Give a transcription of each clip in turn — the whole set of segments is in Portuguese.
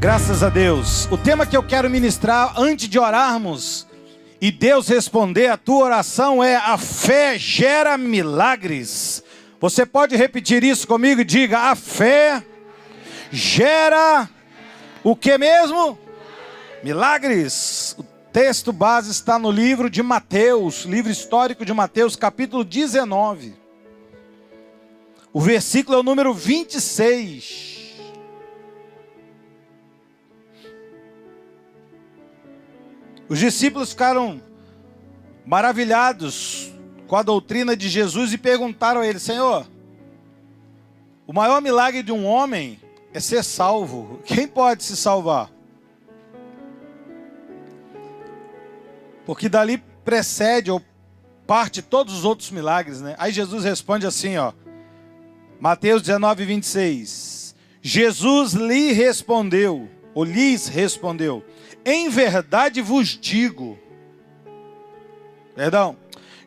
Graças a Deus. O tema que eu quero ministrar antes de orarmos e Deus responder a tua oração é: a fé gera milagres. Você pode repetir isso comigo? Diga: a fé gera o que mesmo? Milagres. O texto base está no livro de Mateus, livro histórico de Mateus, capítulo 19. O versículo é o número 26. Os discípulos ficaram maravilhados com a doutrina de Jesus e perguntaram a ele: Senhor, o maior milagre de um homem é ser salvo. Quem pode se salvar? Porque dali precede ou parte todos os outros milagres, né? Aí Jesus responde assim, ó. Mateus 19, 26. Jesus lhes respondeu. Em verdade vos digo.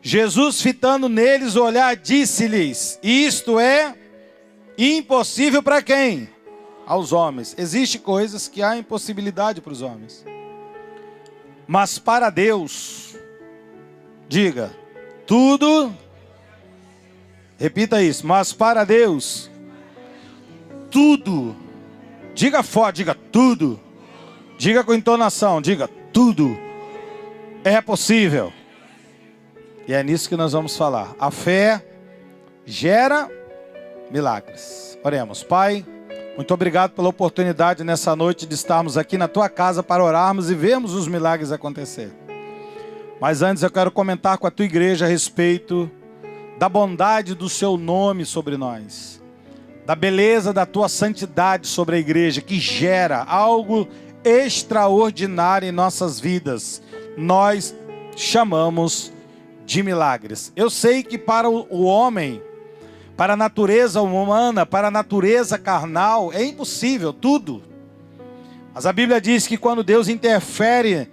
Jesus, fitando neles o olhar, disse-lhes: isto é impossível para quem? Aos homens. Existem coisas que há impossibilidade para os homens. Mas para Deus, diga, tudo. Repita isso. Mas para Deus, tudo. Diga forte, diga tudo. Diga com entonação, diga tudo é possível. E é nisso que nós vamos falar. A fé gera milagres. Oremos. Pai, muito obrigado pela oportunidade nessa noite de estarmos aqui na tua casa para orarmos e vermos os milagres acontecer. Mas antes eu quero comentar com a tua igreja a respeito da bondade do seu nome sobre nós, da beleza da tua santidade sobre a igreja, que gera algo extraordinário em nossas vidas. Nós chamamos de milagres. Eu sei que para o homem, para a natureza humana, para a natureza carnal, é impossível tudo. Mas a Bíblia diz que quando Deus interfere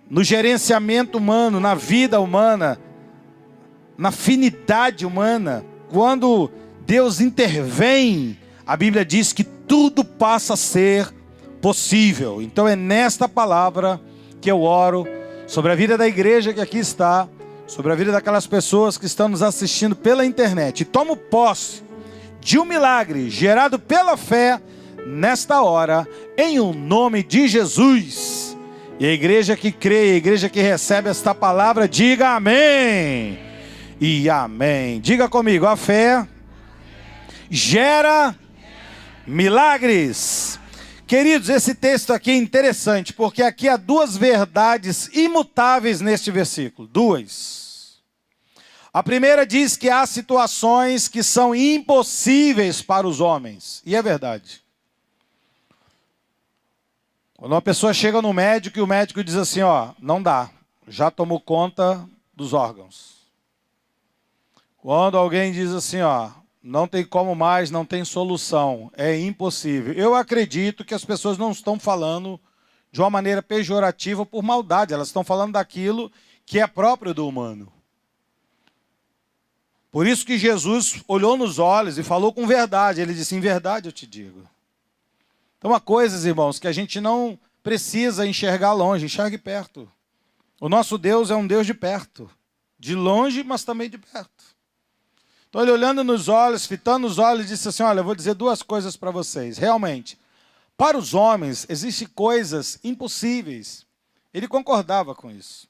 no gerenciamento humano, na vida humana, na finidade humana, quando Deus intervém, a Bíblia diz que tudo passa a ser possível. Então é nesta palavra que eu oro sobre a vida da igreja que aqui está, sobre a vida daquelas pessoas que estão nos assistindo pela internet. E tomo posse de um milagre gerado pela fé nesta hora, em o nome de Jesus. E a igreja que crê, a igreja que recebe esta palavra, diga amém e amém. Diga comigo: a fé gera milagres. Queridos, esse texto aqui é interessante, porque aqui há duas verdades imutáveis neste versículo. Duas. A primeira diz que há situações que são impossíveis para os homens. E é verdade. Quando uma pessoa chega no médico e o médico diz assim, ó, não dá, já tomou conta dos órgãos. Quando alguém diz assim, ó, não tem como mais, não tem solução, é impossível. Eu acredito que as pessoas não estão falando de uma maneira pejorativa ou por maldade. Elas estão falando daquilo que é próprio do humano. Por isso que Jesus olhou nos olhos e falou com verdade. Ele disse: em verdade eu te digo. Então há coisas, irmãos, que a gente não precisa enxergar longe, enxergue perto. O nosso Deus é um Deus de perto. De longe, mas também de perto. Então ele olhando nos olhos, fitando os olhos, disse assim: olha, eu vou dizer duas coisas para vocês. Realmente, para os homens, existem coisas impossíveis. Ele concordava com isso.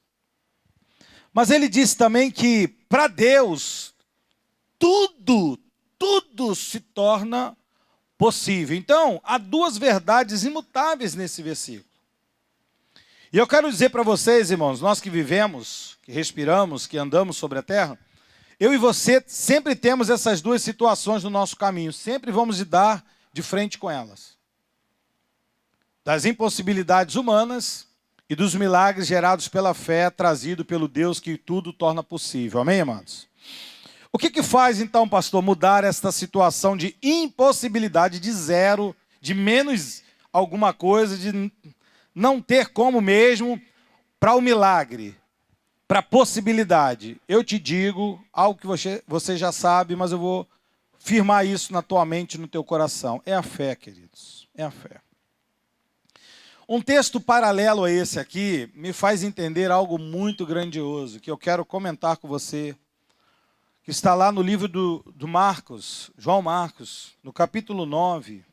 Mas ele disse também que para Deus, tudo se torna possível. Então, há duas verdades imutáveis nesse versículo. E eu quero dizer para vocês, irmãos, nós que vivemos, que respiramos, que andamos sobre a terra, eu e você sempre temos essas duas situações no nosso caminho. Sempre vamos lidar de frente com elas. Das impossibilidades humanas e dos milagres gerados pela fé, trazido pelo Deus que tudo torna possível. Amém, amados? O que faz, então, pastor, mudar esta situação de impossibilidade, de zero, de menos alguma coisa, de não ter como mesmo, para o milagre? Para a possibilidade, eu te digo algo que você já sabe, mas eu vou firmar isso na tua mente, no teu coração. É a fé, queridos. É a fé. Um texto paralelo a esse aqui me faz entender algo muito grandioso, que eu quero comentar com você, que está lá no livro do Marcos, João Marcos, no capítulo 9,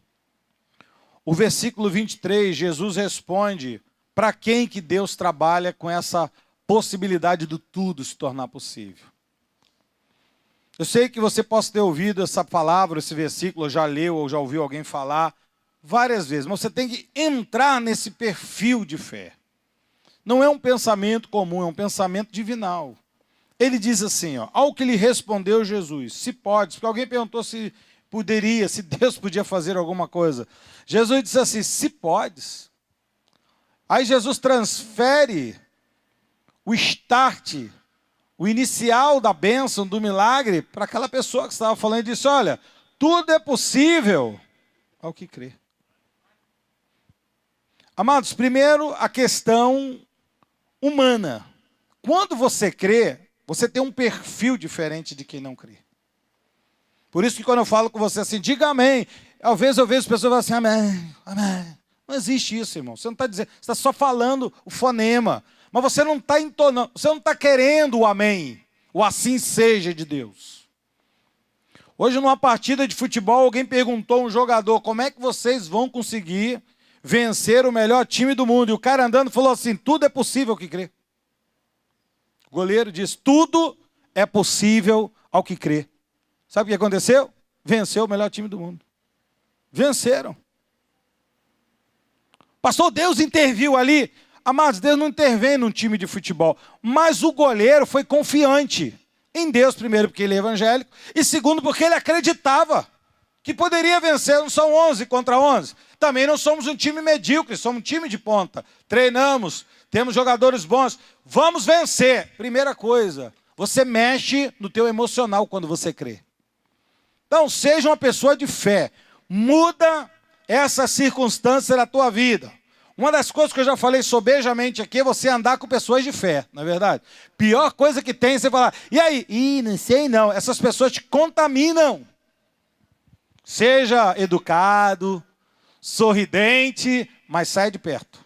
o versículo 23, Jesus responde para quem que Deus trabalha com essa possibilidade do tudo se tornar possível. Eu sei que você possa ter ouvido essa palavra, esse versículo, ou já leu, ou já ouviu alguém falar várias vezes, mas você tem que entrar nesse perfil de fé. Não é um pensamento comum, é um pensamento divinal. Ele diz assim, ó, ao que lhe respondeu Jesus, se pode, porque alguém perguntou se poderia, se Deus podia fazer alguma coisa. Jesus disse assim, se podes. Aí Jesus transfere o start, o inicial da bênção, do milagre, para aquela pessoa que estava falando e disse, olha, tudo é possível ao que crê. Amados, primeiro a questão humana. Quando você crê, você tem um perfil diferente de quem não crê. Por isso que quando eu falo com você assim, diga amém. Às vezes eu vejo as pessoas falando assim, amém, amém. Não existe isso, irmão. Você não está dizendo, você está só falando o fonema. Mas você não está entonando, você não está querendo o amém. O assim seja de Deus. Hoje numa partida de futebol, alguém perguntou a um jogador, como é que vocês vão conseguir vencer o melhor time do mundo? E o cara andando falou assim, tudo é possível ao que crê. O goleiro diz, tudo é possível ao que crê. Sabe o que aconteceu? Venceu o melhor time do mundo. Venceram. Pastor, Deus interviu ali. Amados, Deus não intervém num time de futebol. Mas o goleiro foi confiante em Deus, primeiro porque ele é evangélico, e segundo porque ele acreditava que poderia vencer. Não são 11 contra 11. Também não somos um time medíocre, somos um time de ponta. Treinamos, temos jogadores bons. Vamos vencer. Primeira coisa, você mexe no teu emocional quando você crê. Então, seja uma pessoa de fé. Muda essa circunstância da tua vida. Uma das coisas que eu já falei sobejamente aqui é você andar com pessoas de fé, não é verdade? Pior coisa que tem é você falar, e aí? Não sei não. Essas pessoas te contaminam. Seja educado, sorridente, mas sai de perto.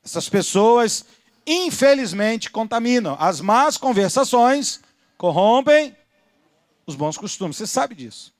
Essas pessoas, infelizmente, contaminam. As más conversações corrompem os bons costumes. Você sabe disso.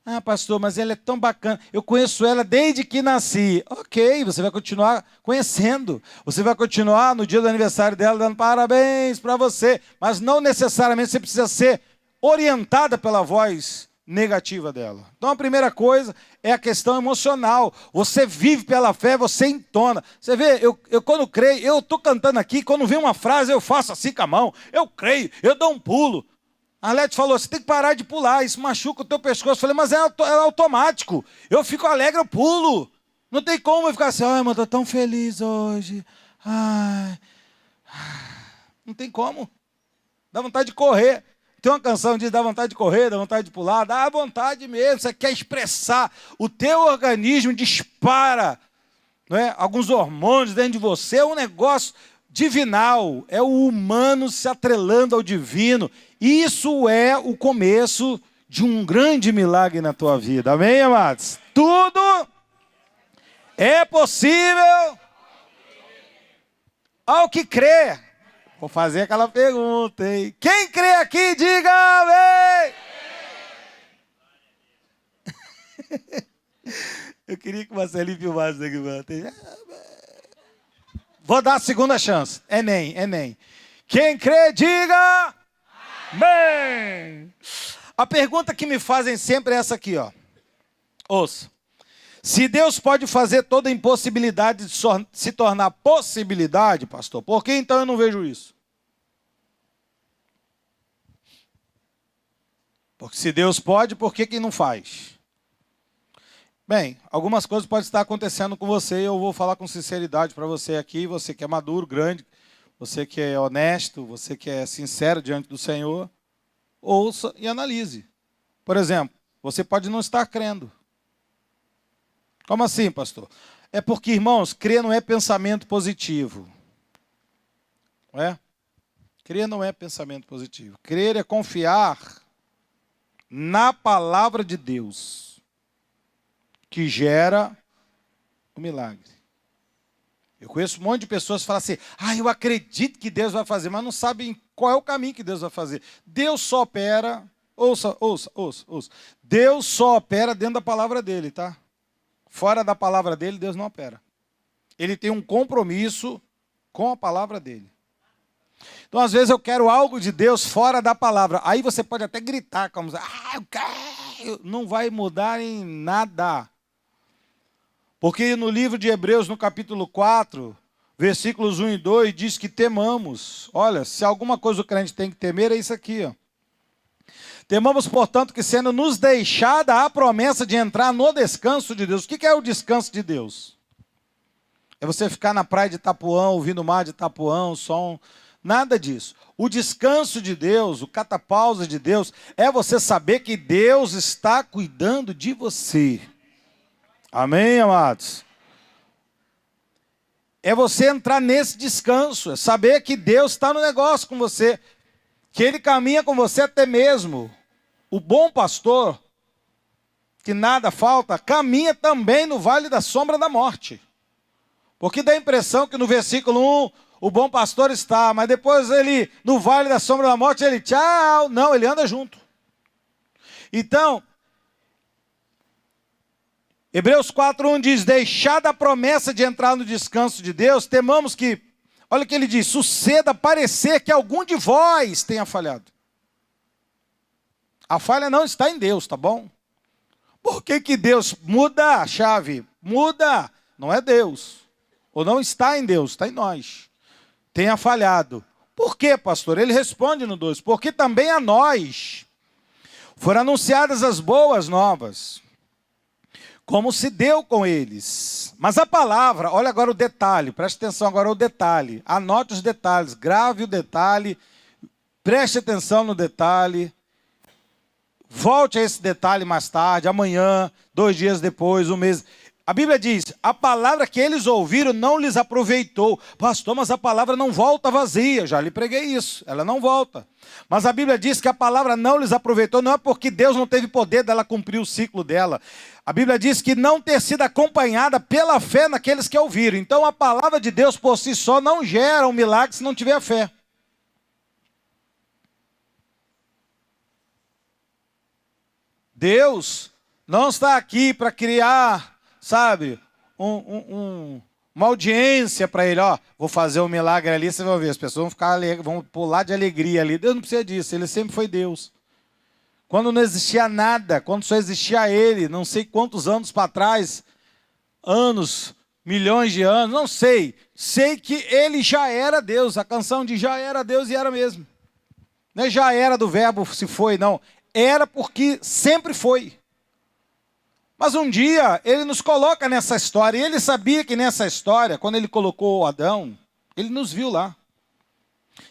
Ah, pastor, mas ela é tão bacana. Eu conheço ela desde que nasci. Ok, você vai continuar conhecendo. Você vai continuar no dia do aniversário dela dando parabéns para você. Mas não necessariamente você precisa ser orientada pela voz negativa dela. Então a primeira coisa é a questão emocional. Você vive pela fé, você entona. Você vê, eu quando creio, eu estou cantando aqui, quando vem uma frase eu faço assim com a mão. Eu creio, eu dou um pulo. A Arlete falou, você tem que parar de pular, isso machuca o teu pescoço. Eu falei, mas é automático. Eu fico alegre, eu pulo. Não tem como eu ficar assim, ai, mano, estou tão feliz hoje. Ai. Não tem como. Dá vontade de correr. Tem uma canção que diz, dá vontade de correr, dá vontade de pular. Dá vontade mesmo, você quer expressar. O teu organismo dispara, não é? Alguns hormônios dentro de você, é um negócio divinal. É o humano se atrelando ao divino. Isso é o começo de um grande milagre na tua vida. Amém, amados? Tudo é possível ao que crê. Vou fazer aquela pergunta, hein? Quem crê aqui, diga amém! Eu queria que o Marcelinho filmasse isso aqui, mano. Vou dar a segunda chance. Enem. Quem crê, diga amém! A pergunta que me fazem sempre é essa aqui, ó. Ouça. Se Deus pode fazer toda impossibilidade de se tornar possibilidade, pastor, por que então eu não vejo isso? Porque se Deus pode, por que não faz? Bem, algumas coisas podem estar acontecendo com você e eu vou falar com sinceridade para você aqui, você que é maduro, grande, você que é honesto, você que é sincero diante do Senhor, ouça e analise. Por exemplo, você pode não estar crendo. Como assim, pastor? É porque, irmãos, crer não é pensamento positivo. Não é? Crer não é pensamento positivo. Crer é confiar na palavra de Deus, que gera o milagre. Eu conheço um monte de pessoas que falam assim, eu acredito que Deus vai fazer, mas não sabem qual é o caminho que Deus vai fazer. Deus só opera, ouça. Deus só opera dentro da palavra dele, tá? Fora da palavra dele, Deus não opera. Ele tem um compromisso com a palavra dele. Então, às vezes, eu quero algo de Deus fora da palavra. Aí você pode até gritar, como eu quero. Não vai mudar em nada. Porque no livro de Hebreus, no capítulo 4, versículos 1 e 2, diz que temamos. Olha, se alguma coisa o crente tem que temer, é isso aqui, ó. Temamos, portanto, que sendo nos deixada a promessa de entrar no descanso de Deus. O que é o descanso de Deus? É você ficar na praia de Itapuã, ouvindo o mar de Itapuã, o som. Nada disso. O descanso de Deus, o catapausa de Deus, é você saber que Deus está cuidando de você. Amém, amados? É você entrar nesse descanso, é saber que Deus está no negócio com você, que Ele caminha com você até mesmo. O bom pastor, que nada falta, caminha também no vale da sombra da morte. Porque dá a impressão que no versículo 1, o bom pastor está, mas depois ele, no vale da sombra da morte, ele tchau. Não, ele anda junto. Então, Hebreus 4:1 diz, deixada a promessa de entrar no descanso de Deus, temamos que, olha o que ele diz, suceda parecer que algum de vós tenha falhado. A falha não está em Deus, tá bom? Por que Deus muda a chave? Muda, não é Deus. Ou não está em Deus, está em nós. Tenha falhado. Por quê, pastor? Ele responde no 2, porque também a nós foram anunciadas as boas novas, como se deu com eles. Mas a palavra, olha agora o detalhe, preste atenção agora o detalhe, anote os detalhes, grave o detalhe, preste atenção no detalhe, volte a esse detalhe mais tarde, amanhã, 2 dias depois, 1 mês. A Bíblia diz, a palavra que eles ouviram não lhes aproveitou. Pastor, mas a palavra não volta vazia. Já lhe preguei isso, ela não volta. Mas a Bíblia diz que a palavra não lhes aproveitou, não é porque Deus não teve poder dela cumprir o ciclo dela. A Bíblia diz que não ter sido acompanhada pela fé naqueles que ouviram. Então a palavra de Deus por si só não gera um milagre se não tiver fé. Deus não está aqui para criar, sabe, uma audiência para ele, ó, vou fazer um milagre ali, você vai ver, as pessoas vão ficar vão pular de alegria ali. Deus não precisa disso, ele sempre foi Deus. Quando não existia nada, quando só existia ele, não sei quantos anos para trás, anos, milhões de anos, não sei. Sei que ele já era Deus, a canção diz já era Deus e era mesmo. Não é já era do verbo se foi, não. Era porque sempre foi. Mas um dia, ele nos coloca nessa história, e ele sabia que nessa história, quando ele colocou Adão, ele nos viu lá.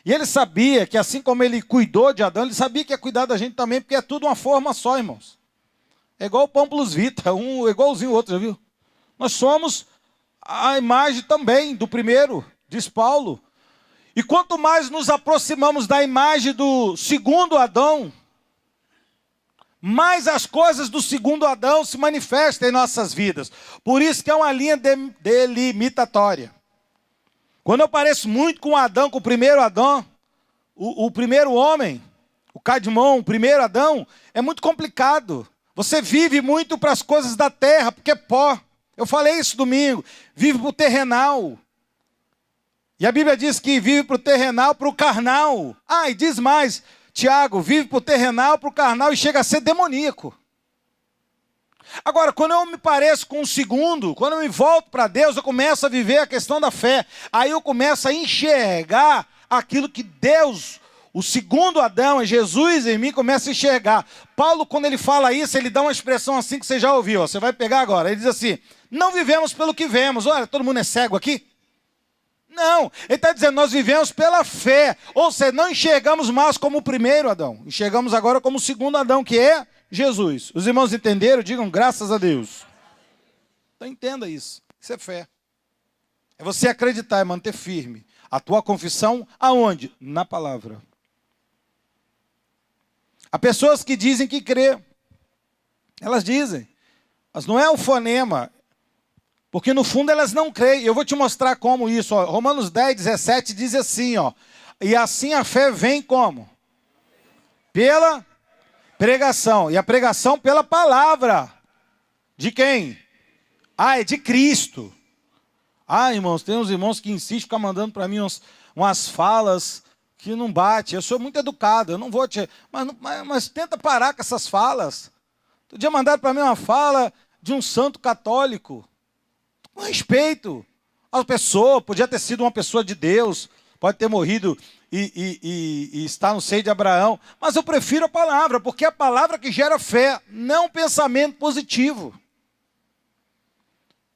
E ele sabia que assim como ele cuidou de Adão, ele sabia que ia cuidar da gente também, porque é tudo uma forma só, irmãos. É igual o pão plus vita, um igualzinho o outro, já viu? Nós somos a imagem também do primeiro, diz Paulo. E quanto mais nos aproximamos da imagem do segundo Adão, mais as coisas do segundo Adão se manifestam em nossas vidas. Por isso que é uma linha delimitatória. Quando eu pareço muito com Adão, com o primeiro Adão, o primeiro homem, o Cadmon, o primeiro Adão, é muito complicado. Você vive muito para as coisas da terra, porque é pó. Eu falei isso domingo. Vive para o terrenal. E a Bíblia diz que vive para o terrenal, para o carnal. E diz mais, Tiago, vive para o terrenal, para o carnal e chega a ser demoníaco. Agora, quando eu me pareço com o segundo, quando eu me volto para Deus, eu começo a viver a questão da fé. Aí eu começo a enxergar aquilo que Deus, o segundo Adão, Jesus em mim, começa a enxergar. Paulo, quando ele fala isso, ele dá uma expressão assim que você já ouviu. Você vai pegar agora. Ele diz assim, não vivemos pelo que vemos. Olha, todo mundo é cego aqui? Não, ele está dizendo, nós vivemos pela fé. Ou seja, não enxergamos mais como o primeiro Adão. Enxergamos agora como o segundo Adão, que é Jesus. Os irmãos entenderam? Digam graças a Deus. Então entenda isso. Isso é fé. É você acreditar e manter firme a tua confissão aonde? Na palavra. Há pessoas que dizem que crê. Elas dizem. Mas não é o fonema. Porque no fundo elas não creem. Eu vou te mostrar como isso. Ó. Romanos 10, 17 diz assim, ó. E assim a fé vem como? Pela pregação. E a pregação pela palavra. De quem? Ah, é de Cristo. Ah, irmãos, tem uns irmãos que insistem, ficam mandando para mim umas falas que não bate. Eu sou muito educado, eu não vou te... Mas tenta parar com essas falas. Outro dia mandaram para mim uma fala de um santo católico. Com respeito à pessoa, podia ter sido uma pessoa de Deus, pode ter morrido e está no seio de Abraão. Mas eu prefiro a palavra, porque é a palavra que gera fé, não um pensamento positivo.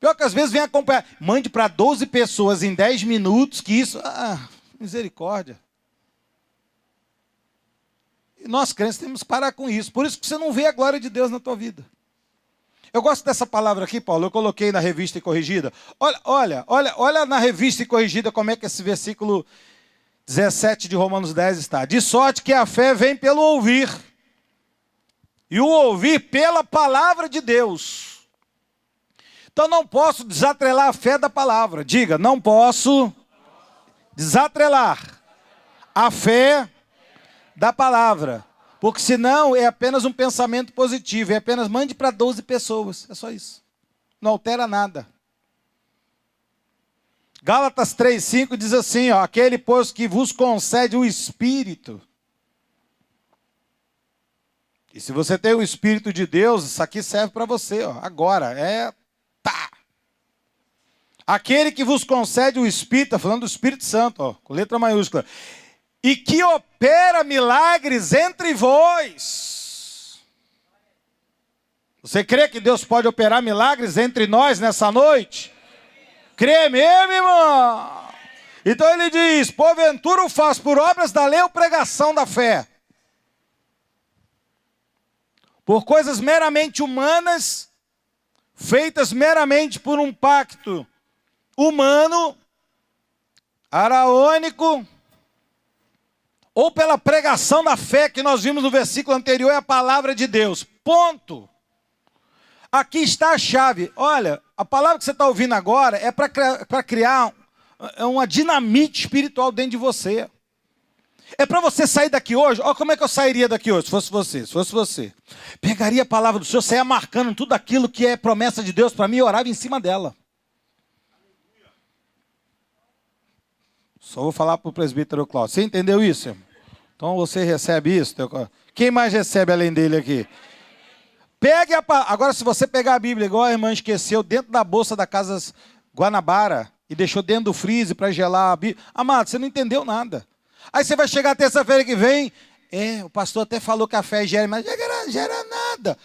Pior que às vezes vem acompanhar. Mande para 12 pessoas em 10 minutos que isso... Ah, misericórdia. E nós crentes temos que parar com isso. Por isso que você não vê a glória de Deus na tua vida. Eu gosto dessa palavra aqui, Paulo. Eu coloquei na Revista e Corrigida. Olha na Revista e Corrigida como é que esse versículo 17 de Romanos 10 está. De sorte que a fé vem pelo ouvir. E o ouvir pela palavra de Deus. Então não posso desatrelar a fé da palavra. Diga, não posso desatrelar a fé da palavra. Porque senão é apenas um pensamento positivo. É apenas mande para 12 pessoas. É só isso. Não altera nada. Gálatas 3:5 diz assim, ó, aquele pois que vos concede o Espírito. E se você tem o Espírito de Deus, isso aqui serve para você, ó, agora. Tá. Aquele que vos concede o Espírito, está falando do Espírito Santo, ó, com letra maiúscula. E que opera milagres entre vós. Você crê que Deus pode operar milagres entre nós nessa noite? Crê mesmo, irmão? Então ele diz, porventura o faz por obras da lei ou pregação da fé? Por coisas meramente humanas, feitas meramente por um pacto humano, araônico, ou pela pregação da fé que nós vimos no versículo anterior, é a palavra de Deus. Ponto. Aqui está a chave. Olha, a palavra que você está ouvindo agora é para criar uma dinamite espiritual dentro de você. É para você sair daqui hoje. Olha como é que eu sairia daqui hoje, se fosse você. Pegaria a palavra do Senhor, saia marcando tudo aquilo que é promessa de Deus para mim e orava em cima dela. Só vou falar para o presbítero Cláudio. Você entendeu isso, irmão? Então você recebe isso? Quem mais recebe além dele aqui? Pegue a palavra. Agora, se você pegar a Bíblia, igual a irmã esqueceu, dentro da bolsa da Casa Guanabara, e deixou dentro do freezer para gelar a Bíblia. Amado, você não entendeu nada. Aí você vai chegar terça-feira que vem, o pastor até falou que a fé gera, mas gera nada.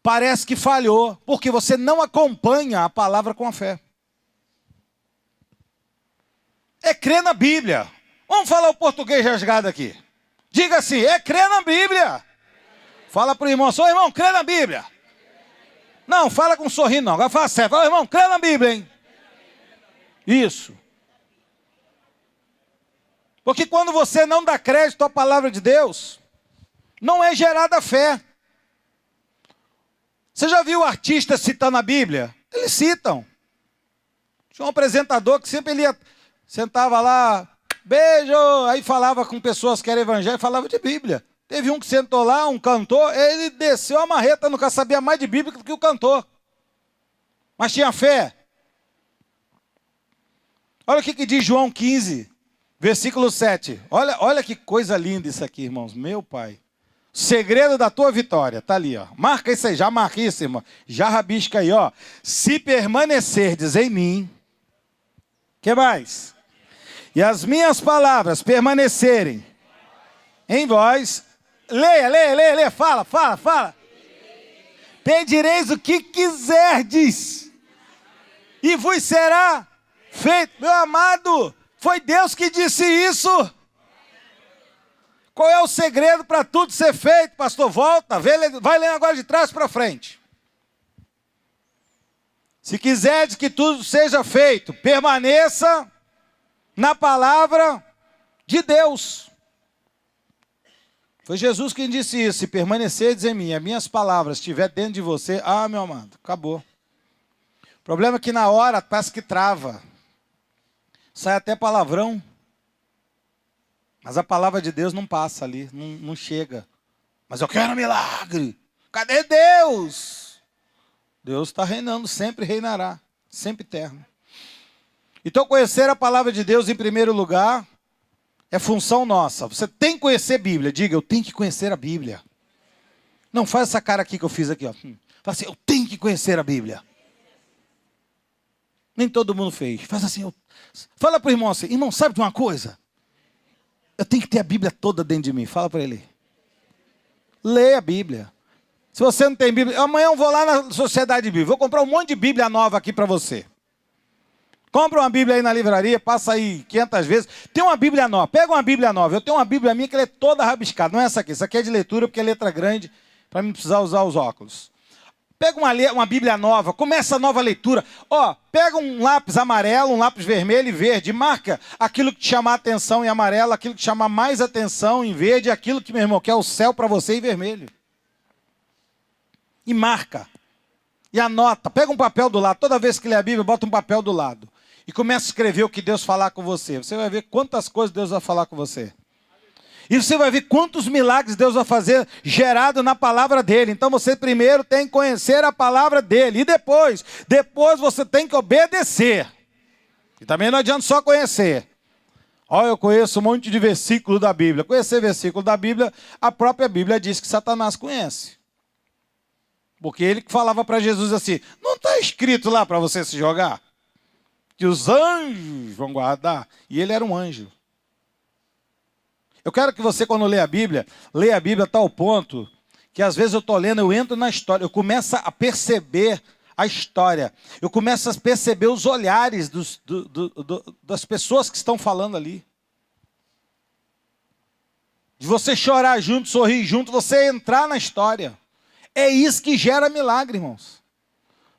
Parece que falhou, porque você não acompanha a palavra com a fé. É crer na Bíblia. Vamos falar o português rasgado aqui. Diga assim, é crer na Bíblia. Fala para o irmão, sou irmão, crê na Bíblia. Não, fala com um sorriso não, agora fala sério. Fala, irmão, crê na Bíblia, hein? Isso. Porque quando você não dá crédito à palavra de Deus, não é gerada fé. Você já viu artistas citando a Bíblia? Eles citam. Tinha um apresentador que sempre ele sentava lá, beijo, aí falava com pessoas que eram evangélicas, falava de Bíblia. Teve um que sentou lá, um cantor, ele desceu a marreta, nunca sabia mais de Bíblia do que o cantor. Mas tinha fé. Olha o que diz João 15, versículo 7. Olha que coisa linda isso aqui, irmãos. Meu pai. Segredo da tua vitória. Está ali, ó. Marca isso aí, já marca isso, irmão. Já rabisca aí, ó. Se permanecerdes em mim. O que mais? E as minhas palavras permanecerem em vós. Leia. Fala. Pedireis o que quiserdes. E vos será feito. Meu amado, foi Deus que disse isso. Qual é o segredo para tudo ser feito, pastor? Volta, vai lendo agora de trás para frente. Se quiserdes que tudo seja feito, permaneça na palavra de Deus. Foi Jesus quem disse isso. Se permanecerdes em mim, as minhas palavras estiverem dentro de você, meu amado, acabou. O problema é que na hora parece que trava. Sai até palavrão. Mas a palavra de Deus não passa ali, não chega. Mas eu quero milagre. Cadê Deus? Deus está reinando, sempre reinará, sempre eterno. Então conhecer a palavra de Deus em primeiro lugar é função nossa. Você tem que conhecer a Bíblia. Diga, eu tenho que conhecer a Bíblia. Não, faz essa cara aqui que eu fiz aqui, ó. Fala assim, eu tenho que conhecer a Bíblia. Nem todo mundo fez. Faz assim, fala para o irmão assim, irmão, sabe de uma coisa? Eu tenho que ter a Bíblia toda dentro de mim. Fala para ele. Lê a Bíblia. Se você não tem Bíblia, amanhã eu vou lá na Sociedade Bíblica. Vou comprar um monte de Bíblia nova aqui para você. Compra uma Bíblia aí na livraria, passa aí 500 vezes. Tem uma Bíblia nova, pega uma Bíblia nova. Eu tenho uma Bíblia minha que ela é toda rabiscada. Não é essa aqui, essa aqui é de leitura porque é letra grande, para mim precisar usar os óculos. Pega uma Bíblia nova, começa a nova leitura. Ó, pega um lápis amarelo, um lápis vermelho e verde. Marca aquilo que te chamar atenção em amarelo, aquilo que te chamar mais atenção em verde, aquilo que, meu irmão, quer o céu para você em vermelho. E marca. E anota. Pega um papel do lado. Toda vez que lê a Bíblia, bota um papel do lado. E começa a escrever o que Deus falar com você. Você vai ver quantas coisas Deus vai falar com você. E você vai ver quantos milagres Deus vai fazer gerado na palavra dele. Então você primeiro tem que conhecer a palavra dele. E depois você tem que obedecer. E também não adianta só conhecer. Ó, eu conheço um monte de versículo da Bíblia. Conhecer versículo da Bíblia, a própria Bíblia diz que Satanás conhece. Porque ele que falava para Jesus assim, não está escrito lá para você se jogar? Que os anjos vão guardar. E ele era um anjo. Eu quero que você, quando lê a Bíblia a tal ponto que às vezes eu estou lendo, eu entro na história, eu começo a perceber a história. Eu começo a perceber os olhares das pessoas que estão falando ali. De você chorar junto, sorrir junto, você entrar na história. É isso que gera milagre, irmãos.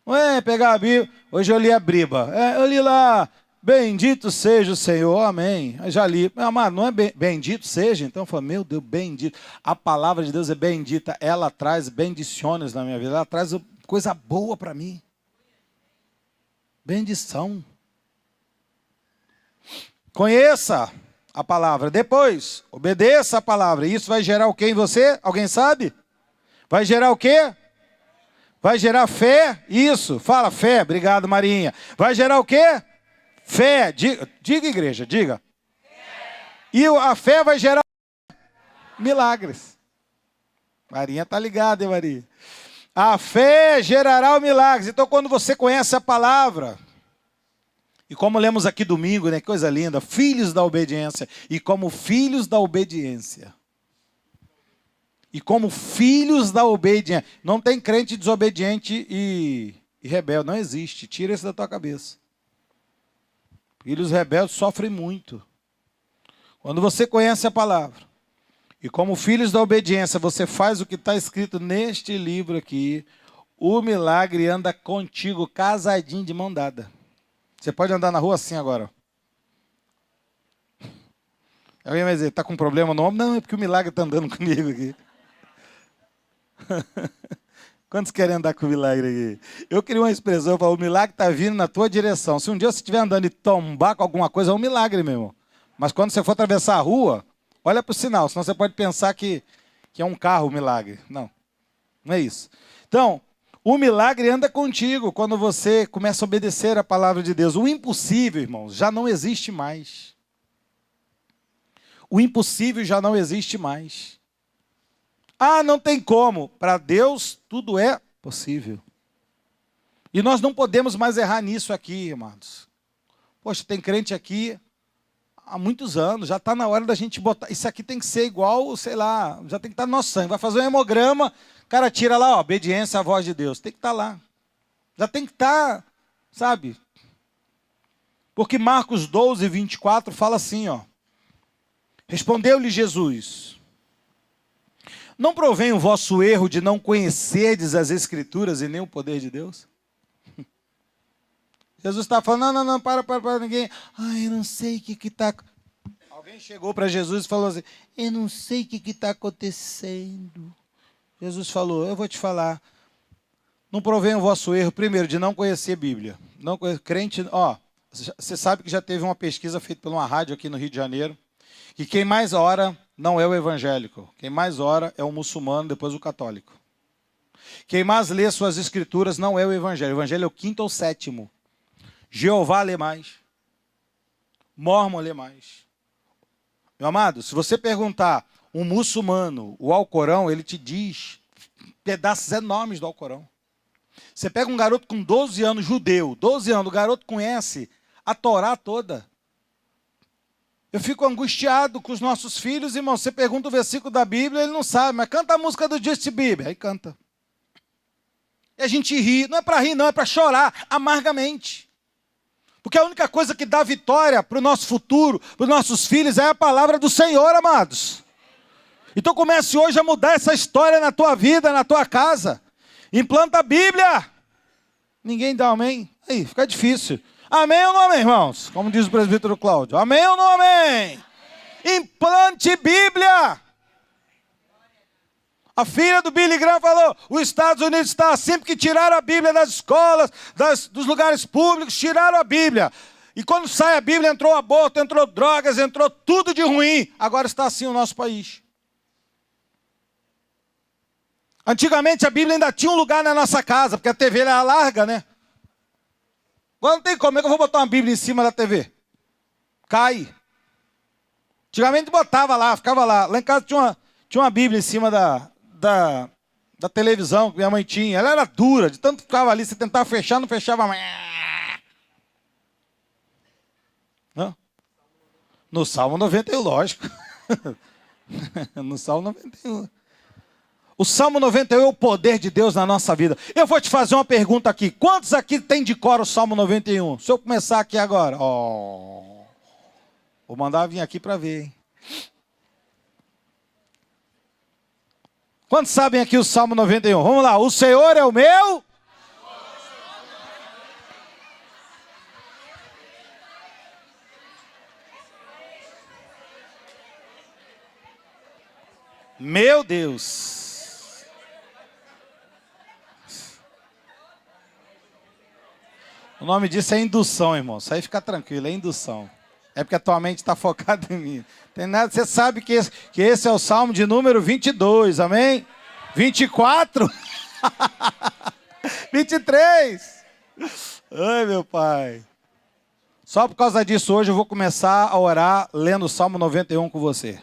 Não é pegar a Bíblia. Hoje eu li a Briba. Eu li lá, bendito seja o Senhor, amém. Eu já li. Amado, não é bendito seja? Então eu falo, meu Deus, bendito. A palavra de Deus é bendita. Ela traz bendições na minha vida. Ela traz coisa boa para mim. Bendição. Conheça a palavra. Depois, obedeça a palavra. Isso vai gerar o que em você? Alguém sabe? Vai gerar o quê? Vai gerar fé? Isso, fala fé. Obrigado, Marinha. Vai gerar o quê? Fé. Diga, igreja, diga. E a fé vai gerar milagres. Marinha tá ligada, hein, Maria? A fé gerará milagres. Então, quando você conhece a palavra, e como lemos aqui domingo, né? Coisa linda. Filhos da obediência. E como filhos da obediência. E como filhos da obediência. Não tem crente desobediente e rebelde. Não existe. Tira isso da tua cabeça. Filhos rebeldes sofrem muito. Quando você conhece a palavra. E como filhos da obediência, você faz o que está escrito neste livro aqui. O milagre anda contigo, casadinho de mão dada. Você pode andar na rua assim agora. Alguém vai dizer, está com problema no ombro? Não, é porque o milagre está andando comigo aqui. Quantos querem andar com o milagre aqui? Eu queria uma expressão, eu falo, o milagre está vindo na tua direção. Se um dia você estiver andando e tombar com alguma coisa, é um milagre, meu irmão. Mas quando você for atravessar a rua, olha para o sinal, senão você pode pensar que é um carro o milagre. Não, não é isso. Então, o milagre anda contigo quando você começa a obedecer a palavra de Deus. O impossível, irmãos, já não existe mais. O impossível já não existe mais. Ah, não tem como. Para Deus, tudo é possível. E nós não podemos mais errar nisso aqui, amados. Poxa, tem crente aqui há muitos anos, já está na hora da gente botar. Isso aqui tem que ser igual, sei lá, já tem que estar no nosso sangue. Vai fazer um hemograma, o cara tira lá, ó, obediência à voz de Deus. Tem que estar lá. Já tem que estar, sabe? Porque Marcos 12, 24 fala assim, ó. Respondeu-lhe Jesus: não provém o vosso erro de não conhecerdes as Escrituras e nem o poder de Deus? Jesus está falando, não, para ninguém. Eu não sei o que está... Alguém chegou para Jesus e falou assim, eu não sei o que está acontecendo. Jesus falou, eu vou te falar. Não provém o vosso erro, primeiro, de não conhecer Bíblia. Não conhecer, crente, você sabe que já teve uma pesquisa feita por uma rádio aqui no Rio de Janeiro, que quem mais ora não é o evangélico. Quem mais ora é o muçulmano, depois o católico. Quem mais lê suas escrituras não é o evangelho. O evangelho é o 5º ou 7º. Jeová lê mais. Mórmon lê mais. Meu amado, se você perguntar um muçulmano o Alcorão, ele te diz pedaços enormes do Alcorão. Você pega um garoto com 12 anos, judeu, 12 anos, o garoto conhece a Torá toda. Eu fico angustiado com os nossos filhos, irmão. Você pergunta o versículo da Bíblia, ele não sabe, mas canta a música do Justin Bieber. Aí canta. E a gente ri, não é para rir, não, é para chorar amargamente. Porque a única coisa que dá vitória para o nosso futuro, para os nossos filhos, é a palavra do Senhor, amados. Então comece hoje a mudar essa história na tua vida, na tua casa. Implanta a Bíblia. Ninguém dá amém? Aí, fica difícil. Amém ou não amém, irmãos? Como diz o presbítero Cláudio. Amém ou não amém? Implante Bíblia. A filha do Billy Graham falou, os Estados Unidos está assim porque tiraram a Bíblia das escolas, dos lugares públicos, tiraram a Bíblia. E quando sai a Bíblia, entrou aborto, entrou drogas, entrou tudo de ruim. Agora está assim o nosso país. Antigamente a Bíblia ainda tinha um lugar na nossa casa, porque a TV era larga, né? Agora não tem como, é que eu vou botar uma Bíblia em cima da TV? Cai. Antigamente botava lá, ficava lá. Lá em casa tinha uma Bíblia em cima da televisão que minha mãe tinha. Ela era dura, de tanto que ficava ali, você tentava fechar, não fechava mais. Não? No Salmo 91, lógico. No Salmo 91. O Salmo 91 é o poder de Deus na nossa vida. Eu vou te fazer uma pergunta aqui. Quantos aqui tem de cor o Salmo 91? Se eu começar aqui agora. Vou mandar vir aqui para ver, hein? Quantos sabem aqui o Salmo 91? Vamos lá. O Senhor é o meu... Meu Deus. O nome disso é indução, irmão. Isso aí fica tranquilo, é indução. É porque a tua mente está focada em mim. Tem nada, você sabe que esse é o Salmo de número 22, amém? 24? 23? Ai, meu pai. Só por causa disso, hoje eu vou começar a orar lendo o Salmo 91 com você.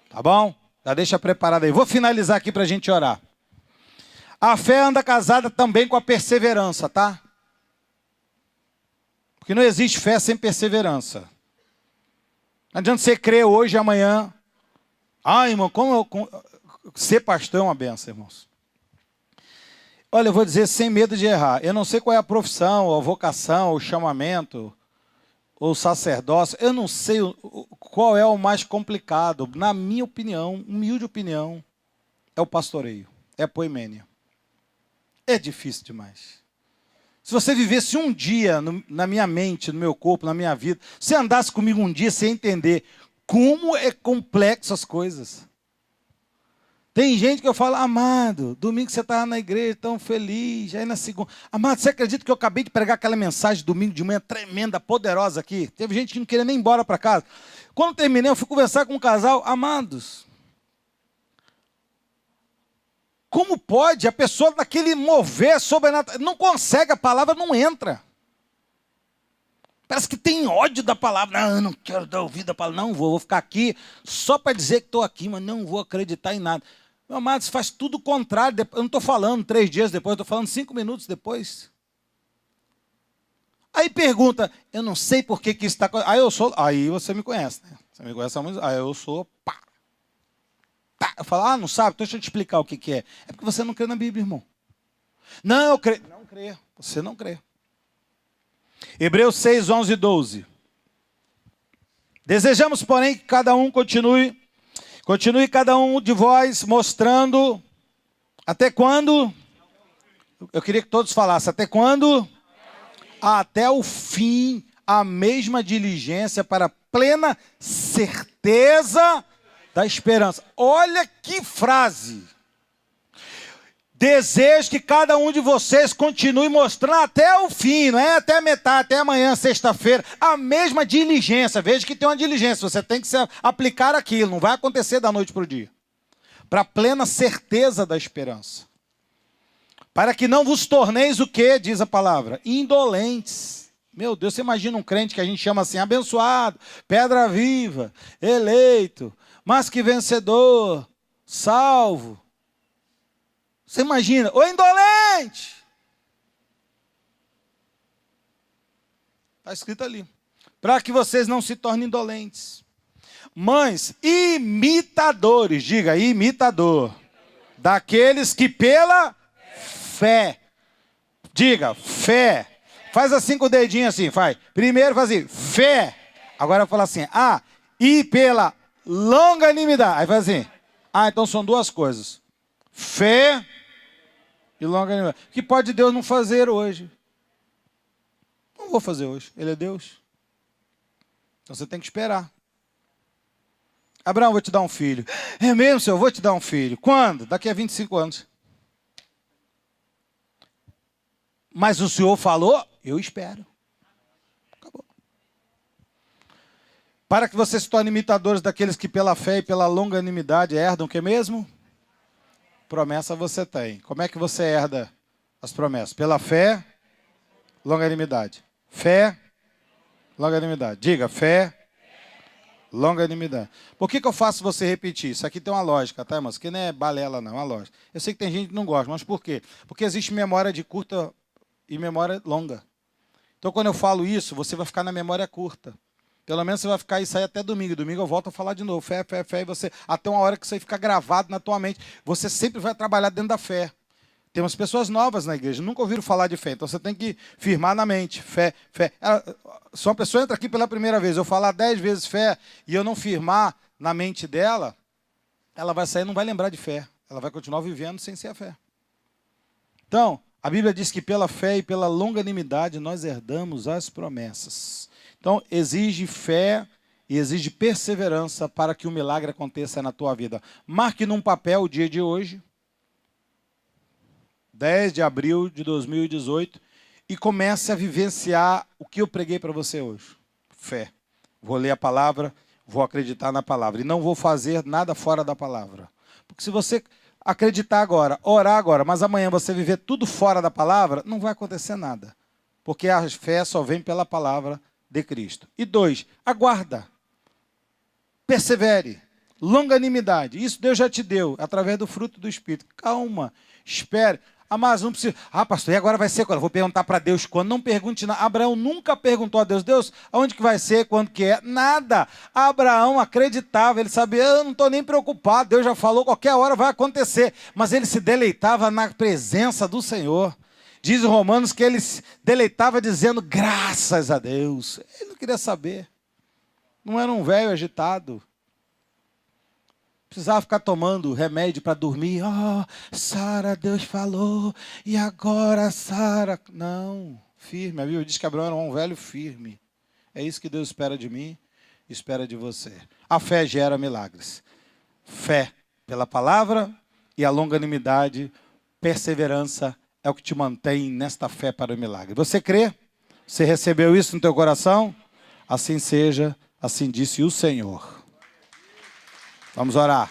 Tá bom? Já deixa preparado aí. Vou finalizar aqui para a gente orar. A fé anda casada também com a perseverança, tá? Porque não existe fé sem perseverança. Não adianta você crer hoje e amanhã. Irmão, ser pastor é uma benção, irmãos. Olha, eu vou dizer sem medo de errar. Eu não sei qual é a profissão, a vocação, o chamamento, ou o sacerdócio. Eu não sei qual é o mais complicado. Na minha opinião, humilde opinião, é o pastoreio. É a poimênia. É difícil demais. Se você vivesse um dia na minha mente, no meu corpo, na minha vida, se andasse comigo um dia, você ia entender como é complexo as coisas. Tem gente que eu falo, amado, domingo você estava na igreja tão feliz, aí na segunda. Amado, você acredita que eu acabei de pregar aquela mensagem domingo de manhã tremenda, poderosa aqui? Teve gente que não queria nem ir embora para casa. Quando terminei, eu fui conversar com um casal, amados. Como pode a pessoa daquele mover sobrenatural? Não consegue, a palavra não entra. Parece que tem ódio da palavra. Não, eu não quero dar ouvido à palavra. Não vou ficar aqui só para dizer que estou aqui, mas não vou acreditar em nada. Meu amado, você faz tudo o contrário. Eu não estou falando 3 dias depois, estou falando 5 minutos depois. Aí pergunta, eu não sei por que isso está... Aí você me conhece, né? Você me conhece há muito... Aí eu sou... Pá. Tá. Eu falo, não sabe? Então deixa eu te explicar o que é. É porque você não crê na Bíblia, irmão. Não, eu creio. Não crê. Você não crê. Hebreus 6, 11 e 12. Desejamos, porém, que cada um continue cada um de vós mostrando até quando? Eu queria que todos falassem, até quando? Até o fim, a mesma diligência para plena certeza da esperança. Olha que frase! Desejo que cada um de vocês continue mostrando até o fim, não é até metade, até amanhã, sexta-feira, a mesma diligência. Veja que tem uma diligência, você tem que aplicar aquilo, não vai acontecer da noite para o dia. Para plena certeza da esperança. Para que não vos torneis o que, diz a palavra? Indolentes. Meu Deus, você imagina um crente que a gente chama assim, abençoado, pedra viva, eleito, mas que vencedor, salvo. Você imagina, ô indolente! Está escrito ali. Para que vocês não se tornem indolentes. Mães, imitadores, diga imitador, daqueles que pela fé, diga fé, faz assim com o dedinho assim, faz. Primeiro faz assim, fé. Agora fala assim, e pela longanimidade. Aí faz assim, então são duas coisas. Fé e longanimidade. O que pode Deus não fazer hoje? Não vou fazer hoje, Ele é Deus. Então você tem que esperar. Abraão, vou te dar um filho. É mesmo, Senhor, vou te dar um filho. Quando? Daqui a 25 anos. Mas o Senhor falou, eu espero. Acabou. Para que vocês se tornem imitadores daqueles que pela fé e pela longanimidade herdam o que mesmo? Promessa você tem. Como é que você herda as promessas? Pela fé, longanimidade. Fé, longanimidade. Diga, fé, longanimidade. Por que eu faço você repetir? Isso aqui tem uma lógica, tá, irmãos? Que não é balela, não, é uma lógica. Eu sei que tem gente que não gosta, mas por quê? Porque existe memória de curta e memória longa. Então, quando eu falo isso, você vai ficar na memória curta. Pelo menos você vai ficar isso aí até domingo. Domingo eu volto a falar de novo. Fé, fé, fé. E você, até uma hora que isso aí fica gravado na tua mente. Você sempre vai trabalhar dentro da fé. Tem umas pessoas novas na igreja, nunca ouviram falar de fé. Então você tem que firmar na mente. Fé, fé. Se uma pessoa entra aqui pela primeira vez, eu falar 10 vezes fé e eu não firmar na mente dela, ela vai sair e não vai lembrar de fé. Ela vai continuar vivendo sem ser a fé. Então, a Bíblia diz que pela fé e pela longanimidade nós herdamos as promessas. Então, exige fé e exige perseverança para que o milagre aconteça na tua vida. Marque num papel o dia de hoje, 10 de abril de 2018, e comece a vivenciar o que eu preguei para você hoje. Fé. Vou ler a palavra, vou acreditar na palavra. E não vou fazer nada fora da palavra. Porque se você acreditar agora, orar agora, mas amanhã você viver tudo fora da palavra, não vai acontecer nada. Porque a fé só vem pela palavra de Cristo. E 2, aguarda. Persevere. Longanimidade. Isso Deus já te deu, através do fruto do Espírito. Calma, espere. Mas não precisa. Pastor, e agora vai ser quando? Vou perguntar para Deus quando. Não pergunte nada. Abraão nunca perguntou a Deus, Deus, aonde que vai ser, quando que é? Nada. Abraão acreditava, ele sabia, eu não estou nem preocupado, Deus já falou, qualquer hora vai acontecer. Mas ele se deleitava na presença do Senhor. Diz em Romanos que ele se deleitava dizendo graças a Deus. Ele não queria saber. Não era um velho agitado. Precisava ficar tomando remédio para dormir. Sara, Deus falou. E agora, Sara? Não, firme. A Bíblia diz que Abraão era um velho firme. É isso que Deus espera de mim, espera de você. A fé gera milagres. Fé pela palavra e a longanimidade, perseverança é o que te mantém nesta fé para o milagre. Você crê? Você recebeu isso no teu coração? Assim seja, assim disse o Senhor. Vamos orar.